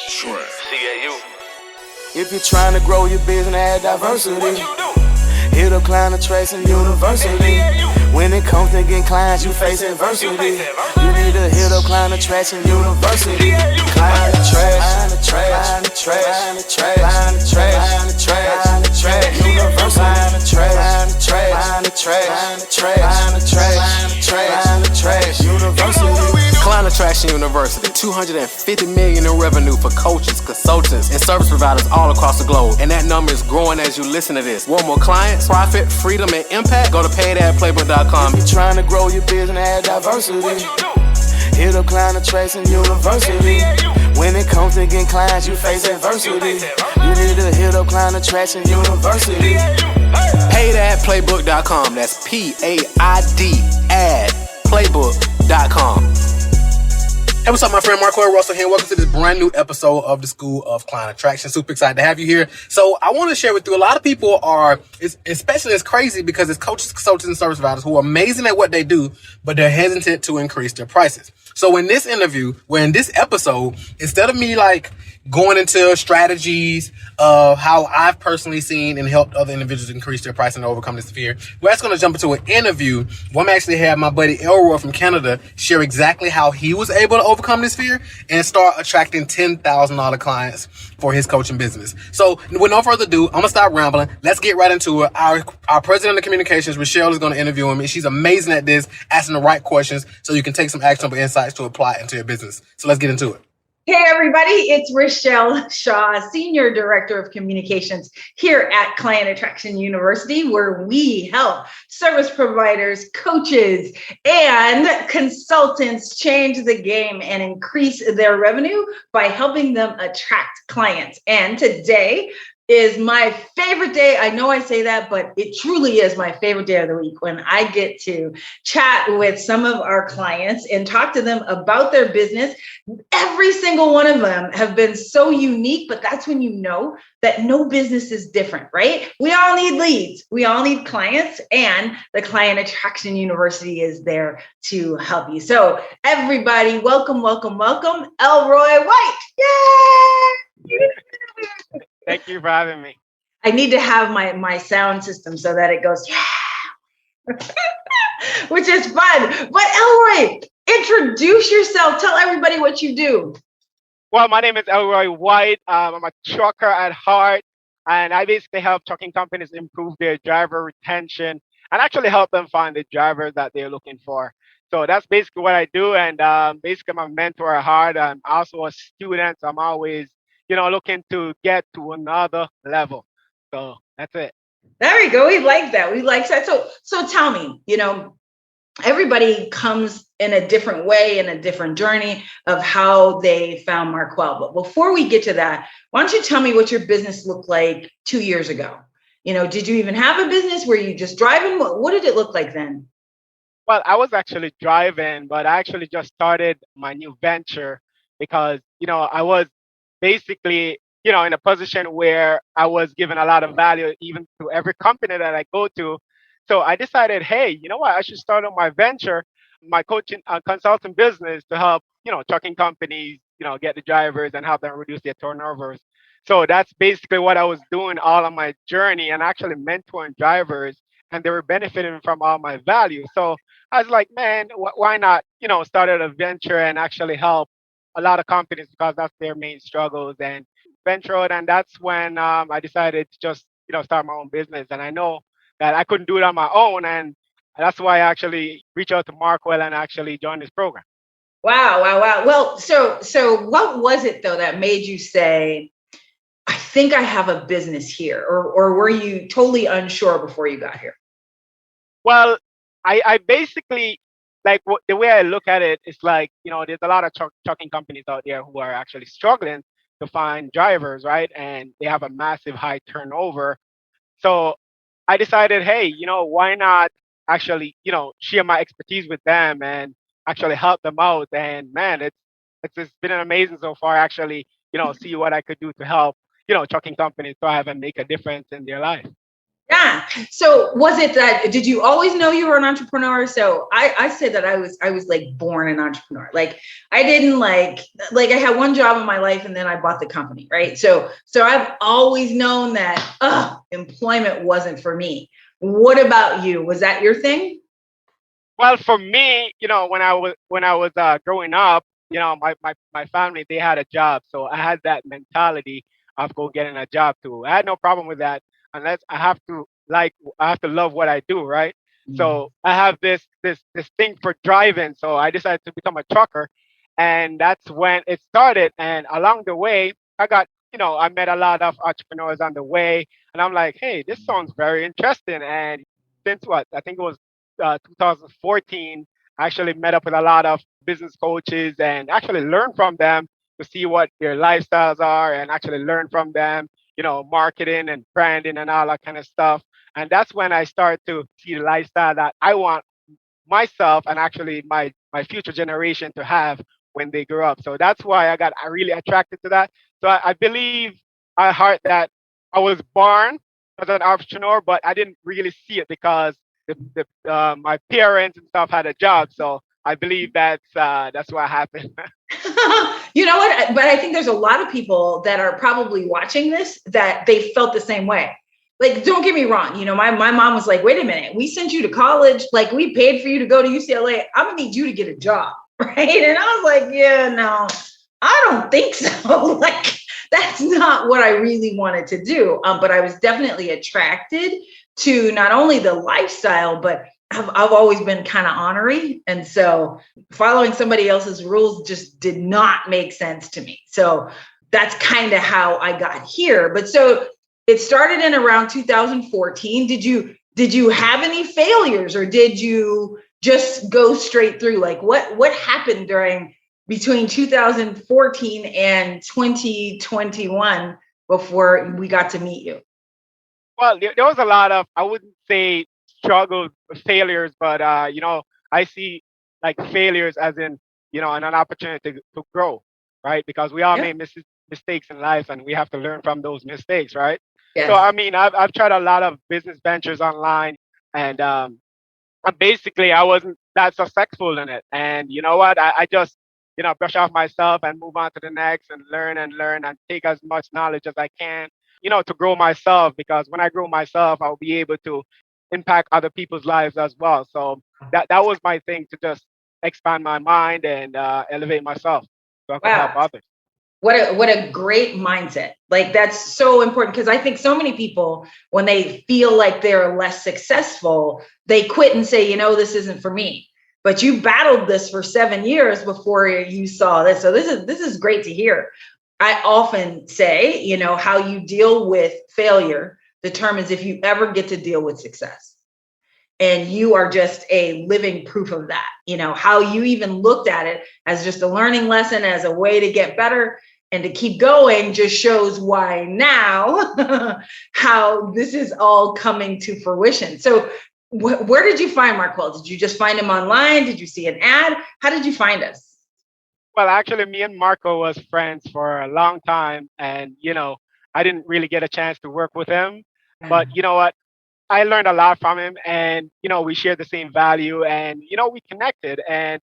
CAU. If you're trying to grow your business and add diversity, What you do? hit up client attraction university. When it comes to getting clients, you face adversity. You need to hit up client attraction university. Client attraction, client attraction, client attraction, client attraction university. Client attraction university. Client Attraction University, $250 million in revenue for coaches, consultants, and service providers all across the globe. And that number is growing as you listen to this. Want more clients, profit, freedom, and impact? Go to paidadplaybook.com. If you're trying to grow your business and add diversity, What you do? hit up Client Attraction University. When it comes to getting clients, you face adversity. You need to hit up Client Attraction University. Paidadplaybook.com. That's PAID playbook.com. Hey, what's up, my friend Marco Russell here. Welcome to this brand new episode of the School of Client Attraction. Super excited to have you here. So I want to share with you, a lot of people are, especially it's crazy because it's coaches, consultants, and service providers who are amazing at what they do, but they're hesitant to increase their prices. So in this interview, in this episode, instead of me going into strategies of how I've personally seen and helped other individuals increase their price and overcome this fear, we're actually going to jump into an interview where I'm actually have my buddy Elroy from Canada share exactly how he was able to overcome this fear and start attracting $10,000 clients for his coaching business. So with no further ado, I'm going to stop rambling. Let's get right into it. Our president of communications, Rochelle, is going to interview him. And she's amazing at this, asking the right questions so you can take some actionable insights to apply into your business. So let's get into it. Hey everybody, it's Rochelle Shaw, Senior Director of Communications here at Client Attraction University, where we help service providers, coaches, and consultants change the game and increase their revenue by helping them attract clients. And today is my favorite day. I know I say that, but it truly is my favorite day of the week when I get to chat with some of our clients and talk to them about their business. Every single one of them have been so unique, but that's when you know that no business is different, right? We all need leads. We all need clients, and the Client Attraction University is there to help you. So everybody, welcome, welcome, welcome, Elroy White. Yay! Thank you for having me. I need to have my sound system so that it goes, yeah, which is fun. But Elroy, introduce yourself. Tell everybody what you do. Well, my name is Elroy White. I'm a trucker at heart, and I basically help trucking companies improve their driver retention and actually help them find the drivers that they're looking for. So that's basically what I do. And basically, I'm a mentor at heart. I'm also a student. So I'm always looking to get to another level. So that's it. There we go. We like that. We like that. So tell me, everybody comes in a different way, in a different journey of how they found Marquel. But before we get to that, why don't you tell me what your business looked like 2 years ago? Did you even have a business? Were you just driving? What did it look like then? Well, I was actually driving, but I actually just started my new venture because, I was basically, in a position where I was given a lot of value even to every company that I go to. So I decided, hey, you know what? I should start on my venture, my coaching consulting business to help, trucking companies, get the drivers and help them reduce their turnovers. So that's basically what I was doing all on my journey and actually mentoring drivers, and they were benefiting from all my value. So I was like, man, why not, start a venture and actually help a lot of companies because that's their main struggles, and venture out. And that's when I decided to just, start my own business. And I know that I couldn't do it on my own. And that's why I actually reached out to Markwell and actually joined this program. Wow. Well, so what was it though that made you say, I think I have a business here, or were you totally unsure before you got here? Well, I basically, the way I look at it is there's a lot of trucking companies out there who are actually struggling to find drivers, right? And they have a massive high turnover. So I decided, hey, why not actually, share my expertise with them and actually help them out. And man, it's been amazing so far, actually, see what I could do to help, trucking companies thrive and make a difference in their life. Yeah. So was it that, did you always know you were an entrepreneur? So I said that I was like born an entrepreneur. Like I didn't like I had one job in my life and then I bought the company. Right. So I've always known that employment wasn't for me. What about you? Was that your thing? Well, for me, when I was growing up, my family, they had a job, so I had that mentality of go getting a job too. I had no problem with that, unless I have to love what I do, right? Mm. So I have this thing for driving, so I decided to become a trucker, and that's when it started. And along the way, I met a lot of entrepreneurs on the way, and I'm like, hey, this sounds very interesting. And since what I think it was 2014, I actually met up with a lot of business coaches and actually learned from them to see what their lifestyles are and actually learn from them, marketing and branding and all that kind of stuff. And that's when I start to see the lifestyle that I want myself and actually my future generation to have when they grow up. So that's why I really attracted to that. So I believe at heart that I was born as an entrepreneur, but I didn't really see it because my parents and stuff had a job. So I believe that's what happened. You know what? But I think there's a lot of people that are probably watching this that they felt the same way. Like, don't get me wrong. My mom was like, wait a minute, we sent you to college. Like, we paid for you to go to UCLA. I'm going to need you to get a job. Right. And I was like, yeah, no, I don't think so. Like, that's not what I really wanted to do. But I was definitely attracted to not only the lifestyle, but I've always been kind of ornery. And so following somebody else's rules just did not make sense to me. So that's kind of how I got here. But so it started in around 2014. Did you have any failures or did you just go straight through? Like what happened between 2014 and 2021 before we got to meet you? Well, there was a lot of, I wouldn't say struggles, failures, but I see like failures as in, an opportunity to grow, right? Because we all Yeah. make mistakes in life, and we have to learn from those mistakes, right? So Yes. I mean, I've tried a lot of business ventures online, and basically I wasn't that successful in it. And you know what? I just brush off myself and move on to the next and learn and take as much knowledge as I can, to grow myself, because when I grow myself, I'll be able to impact other people's lives as well. So that was my thing, to just expand my mind and elevate myself so I could help Wow. others. What a great mindset. Like that's so important because I think so many people when they feel like they're less successful, they quit and say, this isn't for me. But you battled this for 7 years before you saw this. So this is great to hear. I often say, how you deal with failure determines if you ever get to deal with success. And you are just a living proof of that. How you even looked at it as just a learning lesson, as a way to get better and to keep going, just shows why now how this is all coming to fruition. So where did you find Markwell? Did you just find him online? Did you see an ad? How did you find us? Well, actually, me and Marco was friends for a long time, and I didn't really get a chance to work with him. But you know what? I learned a lot from him, and we shared the same value, and we connected. And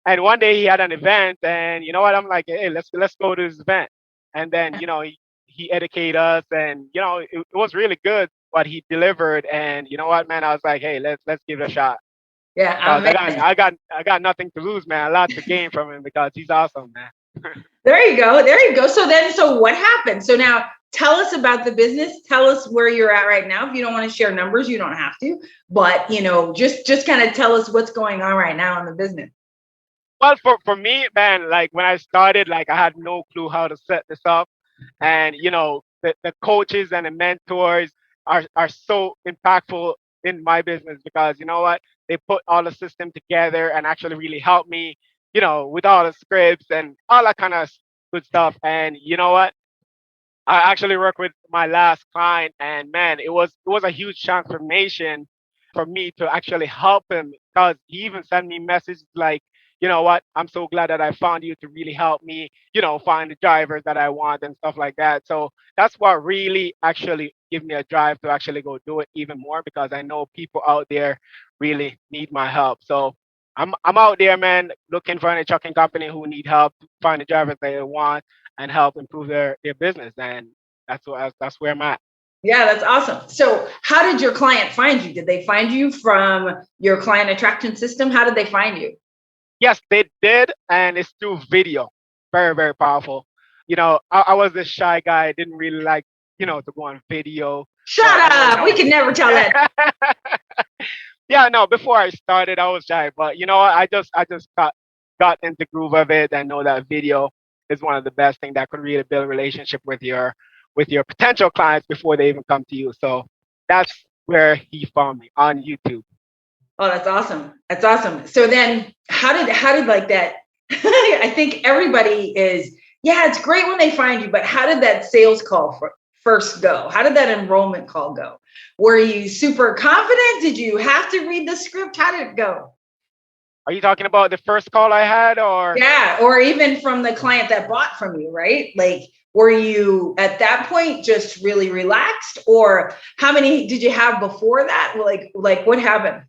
one day he had an event, and you know what? I'm like, hey, let's go to this event. And then he educated us, and it was really good what he delivered. And you know what, man? I was like, hey, let's give it a shot, Yeah, because I got amazing. I got I got nothing to lose, man. A lot to gain from him, because he's awesome, man. There you go. There you go. So what happened? So now tell us about the business. Tell us where you're at right now. If you don't want to share numbers, you don't have to. But just kind of tell us what's going on right now in the business. Well, for me, man, like when I started, like I had no clue how to set this up. And the coaches and the mentors are so impactful in my business, because you know what? They put all the system together and actually really help me, with all the scripts and all that kind of good stuff. And you know what? I actually worked with my last client, and man, it was a huge transformation for me to actually help him, because he even sent me messages like, you know what, I'm so glad that I found you to really help me, find the drivers that I want and stuff like that. So that's what really actually give me a drive to actually go do it even more, because I know people out there really need my help. So I'm out there, man, looking for any trucking company who need help find the drivers they want and help improve their business. And that's where I'm at. Yeah, that's awesome. So how did your client find you? Did they find you from your client attraction system? How did they find you? Yes, they did, and it's through video. Very, very powerful. I was this shy guy, didn't really like, to go on video. Shut But I know up. We now. can never tell that. Yeah, no, before I started, I was shy, but you know what? I just got into the groove of it and know that video is one of the best things that could really build a relationship with your potential clients before they even come to you. So that's where he found me on YouTube. Oh, that's awesome. That's awesome. So then how did like that? I think everybody is, yeah, it's great when they find you, but how did that sales call first go? How did that enrollment call go? Were you super confident? Did you have to read the script? How did it go? Are you talking about the first call I had, or? Yeah, or even from the client that bought from you, right? Like, were you at that point just really relaxed, or how many did you have before that? Like what happened?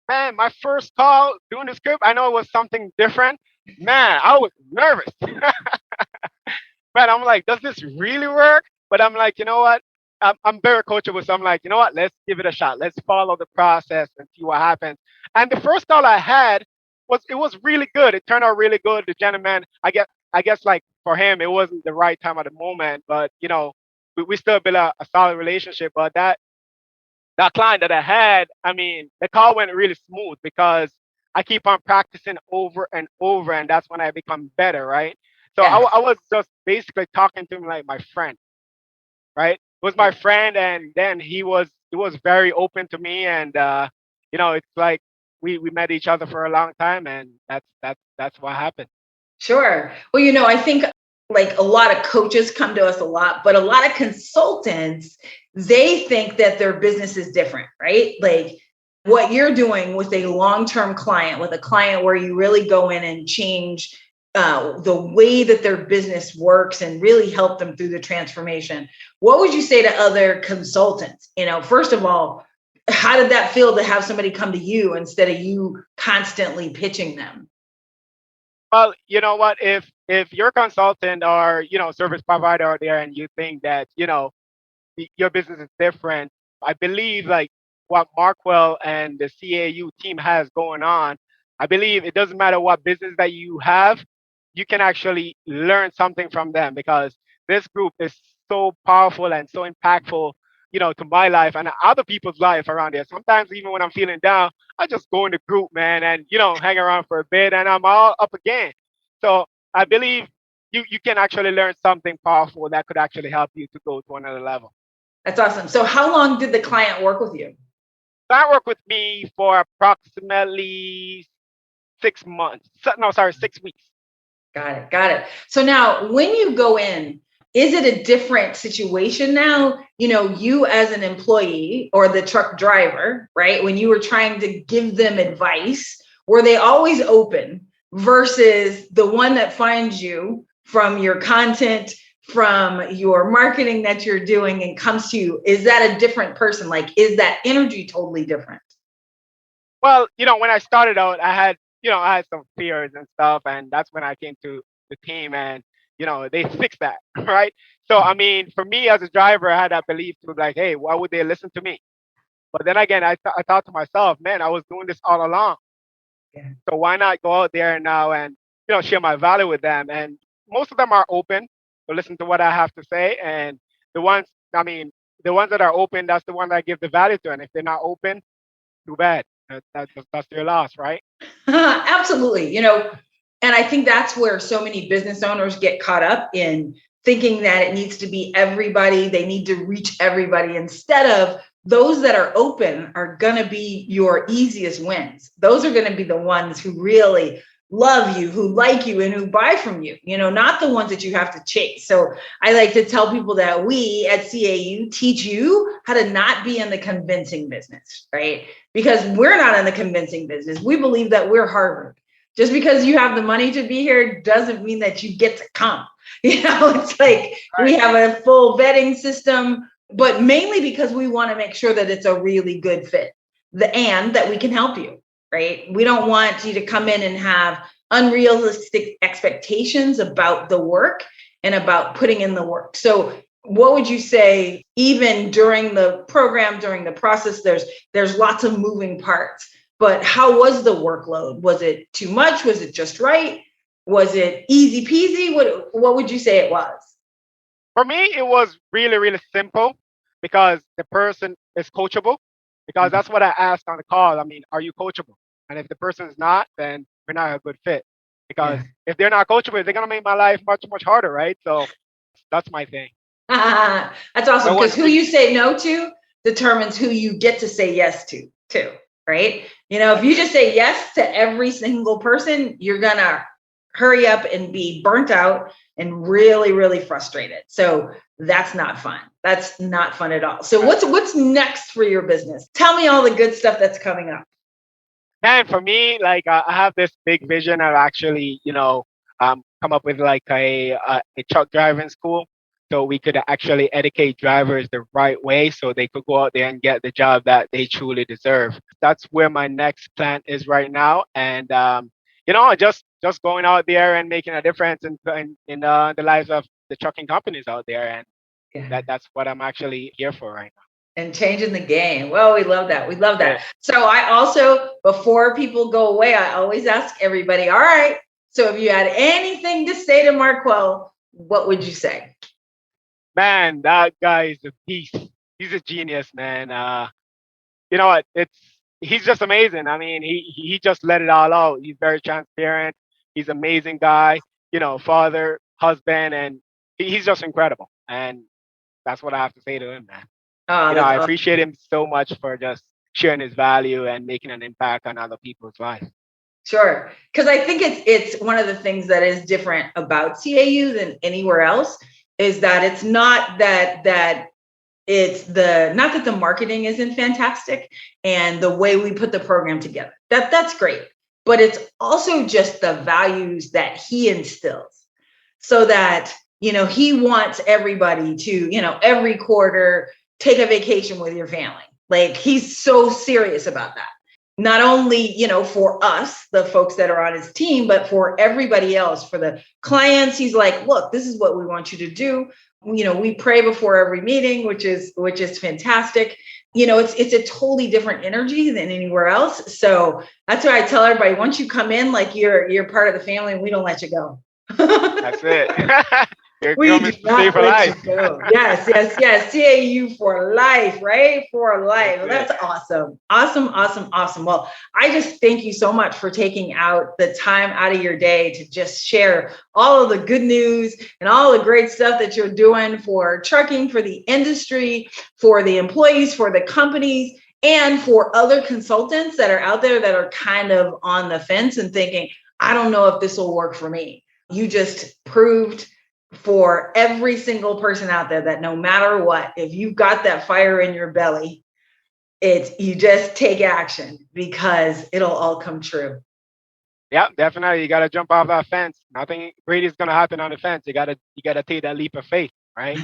Man, my first call doing the script, I know it was something different. Man, I was nervous. Man, I'm like, does this really work? But I'm like, you know what? I'm very coachable. So I'm like, you know what? Let's give it a shot. Let's follow the process and see what happens. And the first call I had was really good. It turned out really good. The gentleman, I guess like for him, it wasn't the right time at the moment, but we still built a solid relationship. But that client that I had, I mean, the call went really smooth because I keep on practicing over and over, and that's when I become better, right? So Yeah. I was just basically talking to him like my friend, right? It was my friend, and then he was very open to me, and it's like we met each other for a long time, and that's what happened. Sure. Well, I think like a lot of coaches come to us a lot, but a lot of consultants, they think that their business is different, right? Like what you're doing with a long-term client, with a client where you really go in and change the way that their business works and really help them through the transformation. What would you say to other consultants? First of all, how did that feel to have somebody come to you instead of you constantly pitching them? Well, you know what? If you're a consultant or service provider out there and you think that your business is different, I believe like what Markwell and the CAU team has going on, I believe it doesn't matter what business that you have, you can actually learn something from them, because this group is so powerful and so impactful, to my life and other people's life around there. Sometimes even when I'm feeling down, I just go in the group, man, and hang around for a bit and I'm all up again. So I believe you can actually learn something powerful that could actually help you to go to another level. That's awesome. So how long did the client work with you? That worked with me for approximately 6 months. No, sorry, 6 weeks. Got it. Got it. So now when you go in, is it a different situation now? You as an employee or the truck driver, right? When you were trying to give them advice, were they always open versus the one that finds you from your content, from your marketing that you're doing and comes to you? Is that a different person? Like, is that energy totally different? Well, when I started out, I had some fears and stuff, and that's when I came to the team, and they fixed that, right? So I mean, for me as a driver, I had that belief to like, hey, why would they listen to me? But then again, I thought to myself, man, I was doing this all along. Yeah. So why not go out there now and share my value with them? And most of them are open to listen to what I have to say. And the ones, I mean, the ones that are open, that's the one that I give the value to. And if they're not open, too bad. That's their loss, right? Absolutely. And I think that's where so many business owners get caught up in thinking that it needs to be everybody, they need to reach everybody, instead of those that are open are going to be your easiest wins. Those are going to be the ones who really love you, who like you, and who buy from you, not the ones that you have to chase. So I like to tell people that we at CAU teach you how to not be in the convincing business, right? Because we're not in the convincing business. We believe that we're Harvard. Just because you have the money to be here doesn't mean that you get to come. It's like we have a full vetting system. but mainly because we want to make sure that it's a really good fit, and that we can help you, right? We don't want you to come in and have unrealistic expectations about the work and about putting in the work. So what would you say, even during the program, during the process, there's lots of moving parts, but how was the workload? Was it too much? Was it just right? Was it easy peasy? What would you say it was? For me, it was really, really simple because the person is coachable. Because that's what I asked on the call. I mean, are you coachable? And if the person is not, then we're not a good fit. Because if they're not coachable, they're gonna make my life much, much harder, right? So that's my thing. That's awesome, because who you say no to determines who you get to say yes to, too, right? You know, if you just say yes to every single person, you're gonna hurry up and be burnt out and really, really frustrated. So that's not fun. That's not fun at all. So what's next for your business? Tell me all the good stuff that's coming up. And for me, like I have this big vision of actually, come up with like a truck driving school, so we could actually educate drivers the right way, so they could go out there and get the job that they truly deserve. That's where my next plan is right now, and just going out there and making a difference in the lives of the trucking companies out there, and that's what I'm actually here for right now. And changing the game. Well, we love that. We love that. So I also, before people go away, I always ask everybody, all right, so if you had anything to say to Marquel, what would you say? Man, that guy is a beast. He's a genius, man. You know what? He's just amazing. I mean, he just let it all out. He's very transparent. He's an amazing guy, father, husband, and he's just incredible. And that's what I have to say to him, man. I appreciate him so much for just sharing his value and making an impact on other people's lives. Sure. Because I think it's one of the things that is different about CAU than anywhere else is that it's not that it's not that the marketing isn't fantastic and the way we put the program together. That's great. But it's also just the values that he instills, so that, he wants everybody to, every quarter take a vacation with your family. Like, he's so serious about that. Not only, for us, the folks that are on his team, but for everybody else, for the clients. He's like, look, this is what we want you to do. We pray before every meeting, which is fantastic. It's a totally different energy than anywhere else. So that's why I tell everybody, once you come in, like you're part of the family, and we don't let you go. That's it. We do not let you go. Yes. CAU for life, right? For life. Well, that's awesome. Awesome. Well, I just thank you so much for taking out the time out of your day to just share all of the good news and all the great stuff that you're doing for trucking, for the industry, for the employees, for the companies, and for other consultants that are out there that are kind of on the fence and thinking, I don't know if this will work for me. You just proved for every single person out there that no matter what, if you've got that fire in your belly, you just take action, because it'll all come true. Yeah, definitely. You got to jump off that fence. Nothing great is going to happen on the fence. You got to take that leap of faith, right?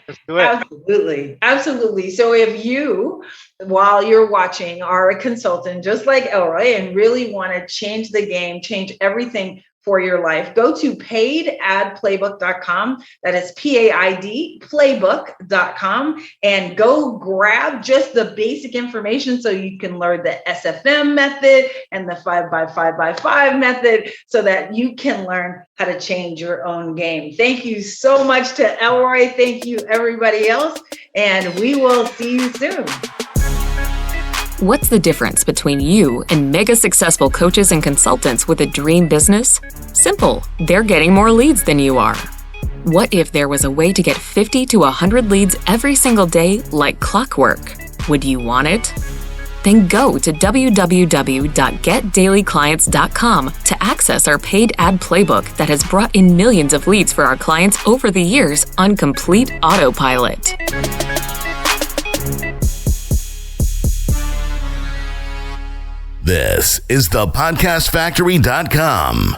Just do it. Absolutely. So if you, while you're watching, are a consultant just like Elroy and really want to change the game, change everything for your life, go to paidadplaybook.com. That is PAID playbook.com, and go grab just the basic information so you can learn the SFM method and the 5x5x5 method, so that you can learn how to change your own game. Thank you so much to Elroy. Thank you, everybody else. And we will see you soon. What's the difference between you and mega successful coaches and consultants with a dream business? Simple. They're getting more leads than you are. What if there was a way to get 50 to 100 leads every single day like clockwork? Would you want it? Then go to www.getdailyclients.com to access our paid ad playbook that has brought in millions of leads for our clients over the years on complete autopilot. This is the podcastfactory.com.